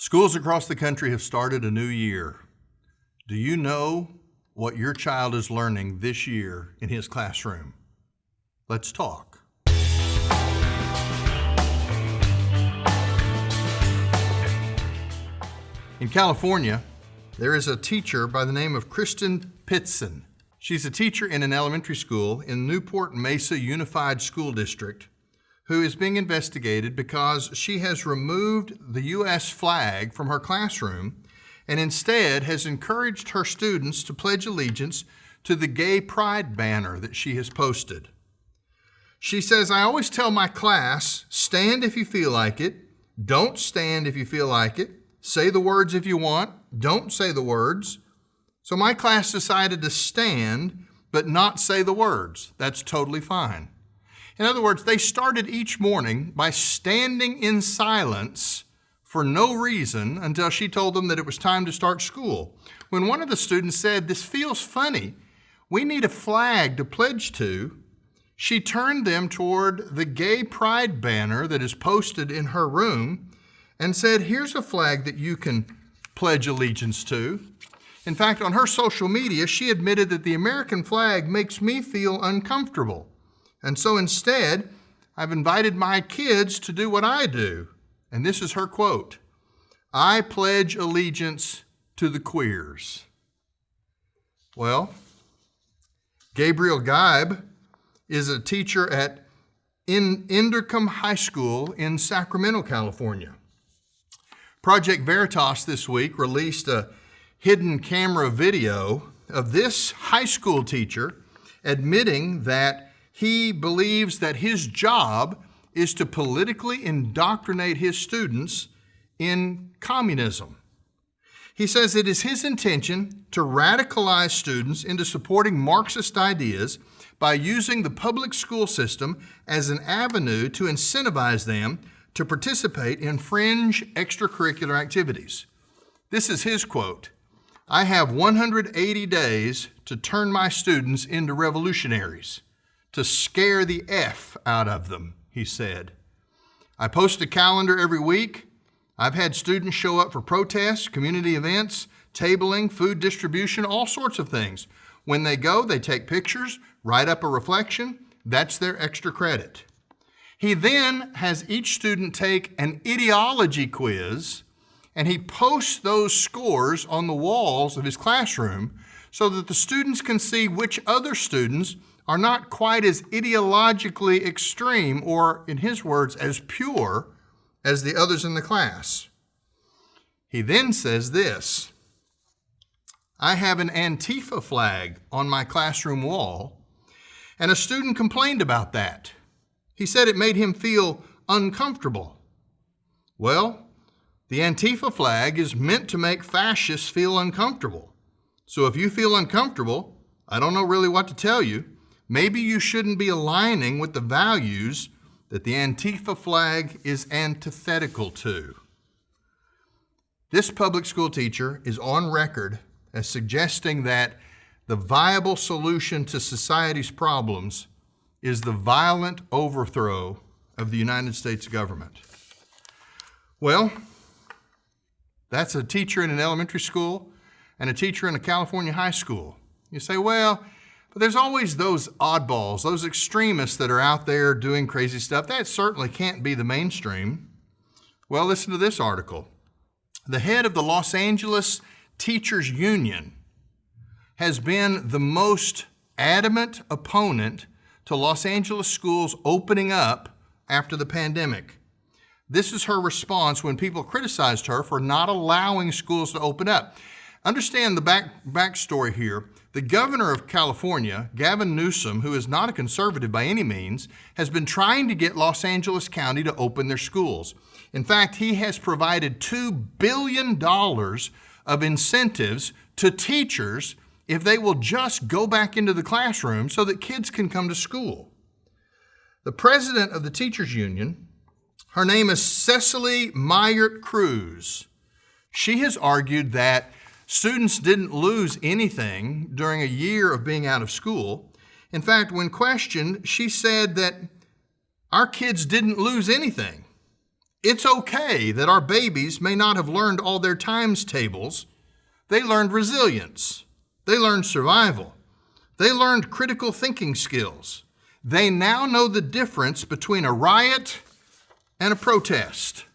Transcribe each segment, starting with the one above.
Schools across the country have started a new year. Do you know what your child is learning this year in his classroom? Let's talk. In California, there is a teacher by the name of Kristen Pitson. She's a teacher in an elementary school in Newport Mesa Unified School District who is being investigated because she has removed the U.S. flag from her classroom and instead has encouraged her students to pledge allegiance to the gay pride banner that she has posted. She says, "I always tell my class, stand if you feel like it, don't stand if you feel like it, say the words if you want, don't say the words." So my class decided to stand, but not say the words. That's totally fine. In other words, they started each morning by standing in silence for no reason until she told them that it was time to start school. When one of the students said, "This feels funny, we need a flag to pledge to," she turned them toward the gay pride banner that is posted in her room and said, "Here's a flag that you can pledge allegiance to." In fact, on her social media, she admitted that the American flag makes me feel uncomfortable. And so instead, I've invited my kids to do what I do. And this is her quote: "I pledge allegiance to the queers." Well, Gabriel Geib is a teacher at Indoctrination High School in Sacramento, California. Project Veritas this week released a hidden camera video of this high school teacher admitting that he believes that his job is to politically indoctrinate his students in communism. He says it is his intention to radicalize students into supporting Marxist ideas by using the public school system as an avenue to incentivize them to participate in fringe extracurricular activities. This is his quote: "I have 180 days to turn my students into revolutionaries, to scare the F out of them," he said. "I post a calendar every week. I've had students show up for protests, community events, tabling, food distribution, all sorts of things. When they go, they take pictures, write up a reflection. That's their extra credit." He then has each student take an ideology quiz, and he posts those scores on the walls of his classroom so that the students can see which other students are not quite as ideologically extreme, or in his words, as pure as the others in the class. He then says this: "I have an Antifa flag on my classroom wall, and a student complained about that. He said it made him feel uncomfortable." Well, the Antifa flag is meant to make fascists feel uncomfortable. So if you feel uncomfortable, I don't know really what to tell you. Maybe you shouldn't be aligning with the values that the Antifa flag is antithetical to. This public school teacher is on record as suggesting that the viable solution to society's problems is the violent overthrow of the United States government. Well, that's a teacher in an elementary school and a teacher in a California high school. You say, well, but there's always those oddballs, those extremists that are out there doing crazy stuff. That certainly can't be the mainstream. Well, listen to this article. The head of the Los Angeles Teachers Union has been the most adamant opponent to Los Angeles schools opening up after the pandemic. This is her response when people criticized her for not allowing schools to open up. Understand the backstory here. The governor of California, Gavin Newsom, who is not a conservative by any means, has been trying to get Los Angeles County to open their schools. In fact, he has provided $2 billion of incentives to teachers if they will just go back into the classroom so that kids can come to school. The president of the teachers union, her name is Cecily Myert Cruz. She has argued that students didn't lose anything during a year of being out of school. In fact, when questioned, she said that our kids didn't lose anything. It's okay that our babies may not have learned all their times tables. They learned resilience. They learned survival. They learned critical thinking skills. They now know the difference between a riot and a protest.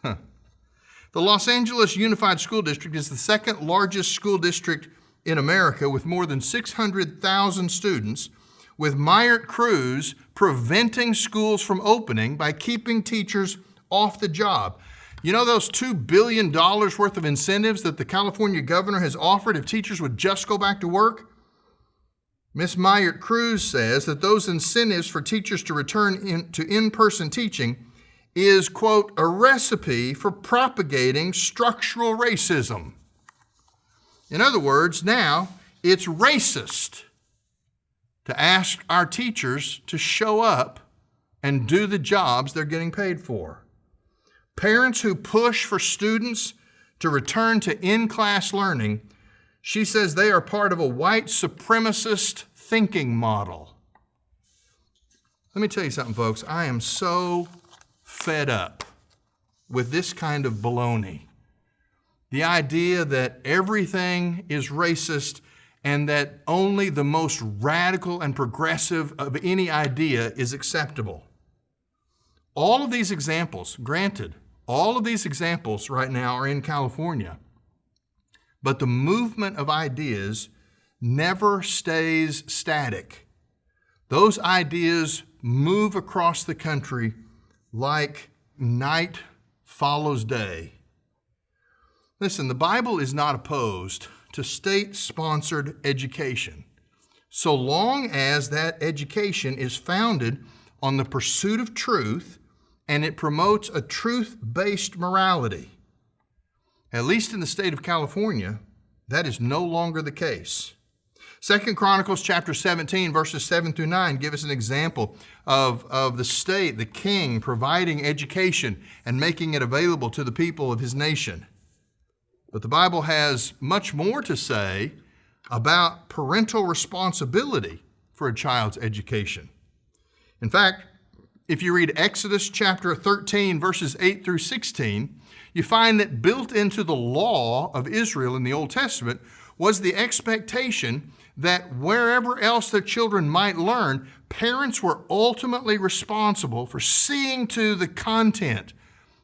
The Los Angeles Unified School District is the second largest school district in America with more than 600,000 students, with Myert Cruz preventing schools from opening by keeping teachers off the job. You know those $2 billion worth of incentives that the California governor has offered if teachers would just go back to work? Ms. Myert Cruz says that those incentives for teachers to return to in-person teaching is, quote, a recipe for propagating structural racism. In other words, now it's racist to ask our teachers to show up and do the jobs they're getting paid for. Parents who push for students to return to in-class learning, she says they are part of a white supremacist thinking model. Let me tell you something, folks. I am so fed up with this kind of baloney. The idea that everything is racist and that only the most radical and progressive of any idea is acceptable. All of these examples, granted, all of these examples right now are in California, but the movement of ideas never stays static. Those ideas move across the country like night follows day. Listen, the Bible is not opposed to state-sponsored education, so long as that education is founded on the pursuit of truth and it promotes a truth-based morality. At least in the state of California, that is no longer the case. 2 Chronicles chapter 17, verses 7 through 9 give us an example of the state, the king, providing education and making it available to the people of his nation. But the Bible has much more to say about parental responsibility for a child's education. In fact, if you read Exodus chapter 13, verses 8 through 16, you find that built into the law of Israel in the Old Testament was the expectation that wherever else their children might learn, parents were ultimately responsible for seeing to the content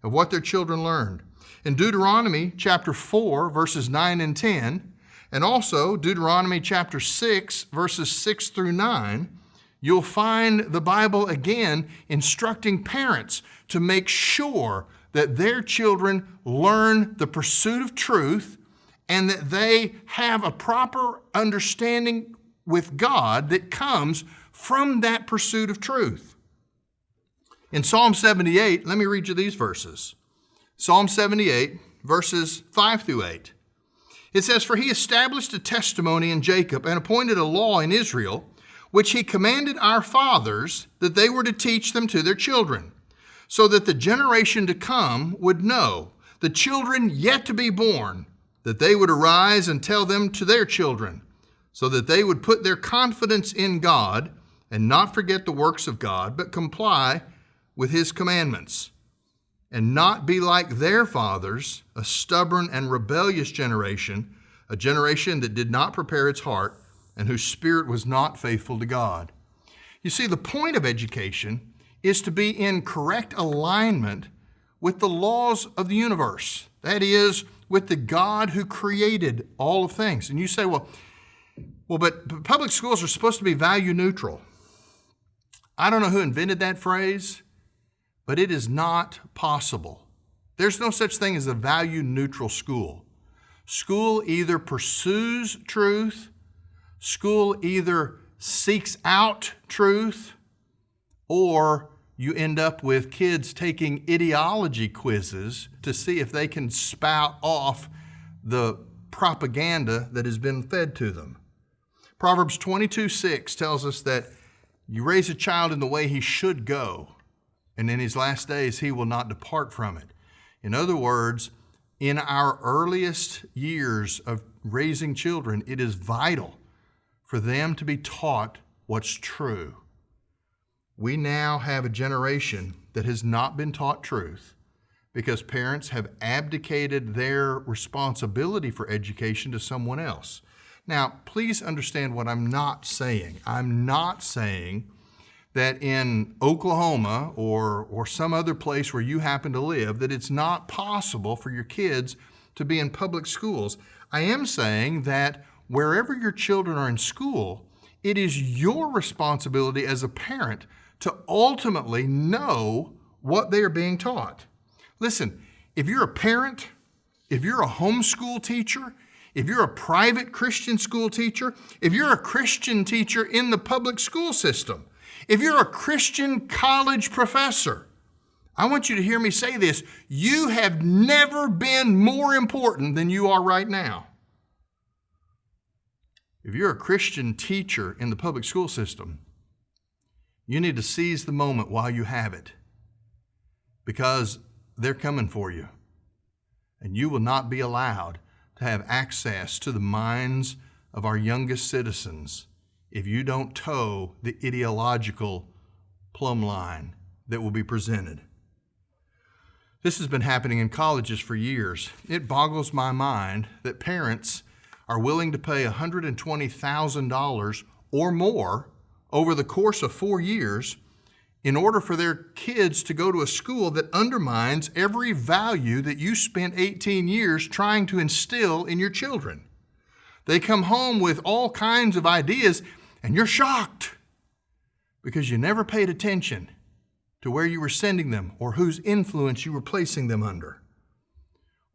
of what their children learned. In Deuteronomy chapter 4, verses 9 and 10, and also Deuteronomy chapter 6, verses 6 through 9, you'll find the Bible again instructing parents to make sure that their children learn the pursuit of truth and that they have a proper understanding with God that comes from that pursuit of truth. In Psalm 78, let me read you these verses. Psalm 78, verses 5 through 8. It says, "For he established a testimony in Jacob and appointed a law in Israel, which he commanded our fathers that they were to teach them to their children, so that the generation to come would know, the children yet to be born, that they would arise and tell them to their children, so that they would put their confidence in God and not forget the works of God, but comply with his commandments, and not be like their fathers, a stubborn and rebellious generation, a generation that did not prepare its heart and whose spirit was not faithful to God." You see, the point of education is to be in correct alignment with the laws of the universe. That is, with the God who created all of things. And you say, well, but public schools are supposed to be value neutral. I don't know who invented that phrase, but it is not possible. There's no such thing as a value neutral school. School either pursues truth, school either seeks out truth, or you end up with kids taking ideology quizzes to see if they can spout off the propaganda that has been fed to them. Proverbs 22:6 tells us that you raise a child in the way he should go, and in his last days he will not depart from it. In other words, in our earliest years of raising children, it is vital for them to be taught what's true. We now have a generation that has not been taught truth, because parents have abdicated their responsibility for education to someone else. Now, please understand what I'm not saying. I'm not saying that in Oklahoma or some other place where you happen to live, that it's not possible for your kids to be in public schools. I am saying that wherever your children are in school, it is your responsibility as a parent to ultimately know what they are being taught. Listen, if you're a parent, if you're a homeschool teacher, if you're a private Christian school teacher, if you're a Christian teacher in the public school system, if you're a Christian college professor, I want you to hear me say this. You have never been more important than you are right now. If you're a Christian teacher in the public school system, you need to seize the moment while you have it, because they're coming for you. And you will not be allowed to have access to the minds of our youngest citizens if you don't toe the ideological plumb line that will be presented. This has been happening in colleges for years. It boggles my mind that parents are willing to pay $120,000 or more over the course of 4 years in order for their kids to go to a school that undermines every value that you spent 18 years trying to instill in your children. They come home with all kinds of ideas, and you're shocked because you never paid attention to where you were sending them or whose influence you were placing them under.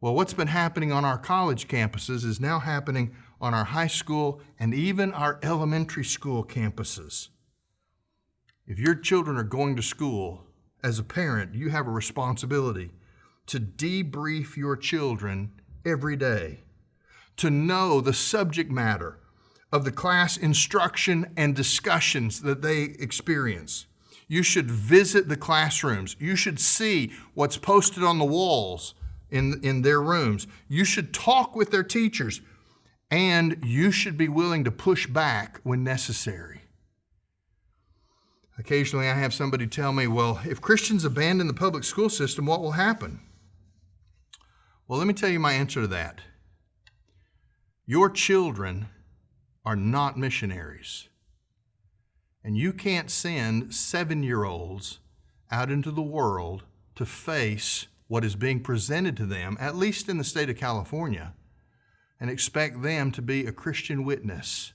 Well, what's been happening on our college campuses is now happening on our high school and even our elementary school campuses. If your children are going to school, as a parent, you have a responsibility to debrief your children every day, to know the subject matter of the class instruction and discussions that they experience. You should visit the classrooms. You should see what's posted on the walls in their rooms. You should talk with their teachers, and you should be willing to push back when necessary. Occasionally I have somebody tell me, well, if Christians abandon the public school system, what will happen? Well, let me tell you my answer to that. Your children are not missionaries. And you can't send 7-year-olds out into the world to face what is being presented to them, at least in the state of California, and expect them to be a Christian witness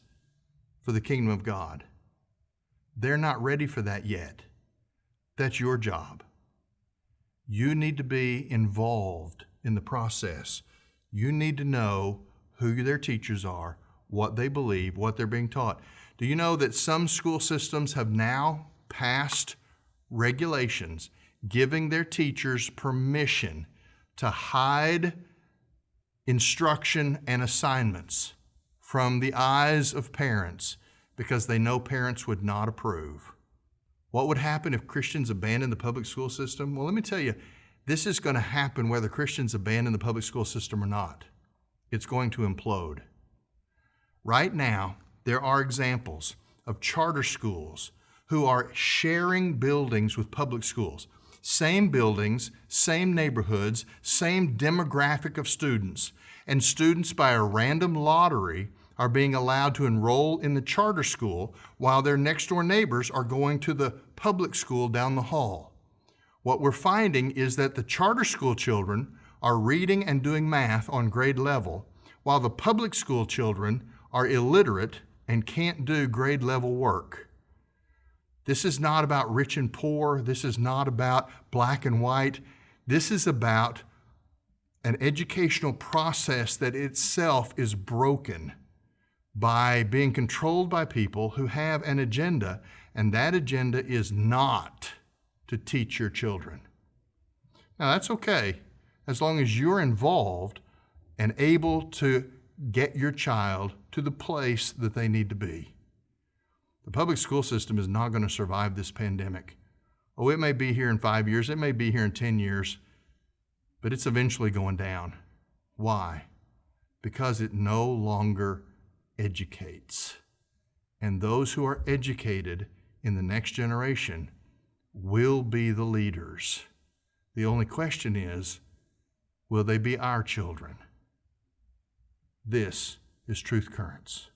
for the kingdom of God. They're not ready for that yet. That's your job. You need to be involved in the process. You need to know who their teachers are, what they believe, what they're being taught. Do you know that some school systems have now passed regulations giving their teachers permission to hide instruction and assignments from the eyes of parents because they know parents would not approve? What would happen if Christians abandoned the public school system? Well, let me tell you, this is going to happen whether Christians abandon the public school system or not. It's going to implode. Right now, there are examples of charter schools who are sharing buildings with public schools. Same buildings, same neighborhoods, same demographic of students. And students by a random lottery are being allowed to enroll in the charter school while their next door neighbors are going to the public school down the hall. What we're finding is that the charter school children are reading and doing math on grade level, while the public school children are illiterate and can't do grade level work. This is not about rich and poor. This is not about black and white. This is about an educational process that itself is broken by being controlled by people who have an agenda, and that agenda is not to teach your children. Now, that's okay, as long as you're involved and able to get your child to the place that they need to be. The public school system is not going to survive this pandemic. Oh, it may be here in 5 years, it may be here in 10 years, but it's eventually going down. Why? Because it no longer educates. And those who are educated in the next generation will be the leaders The only question is, will they be our children? This is Truth Currents.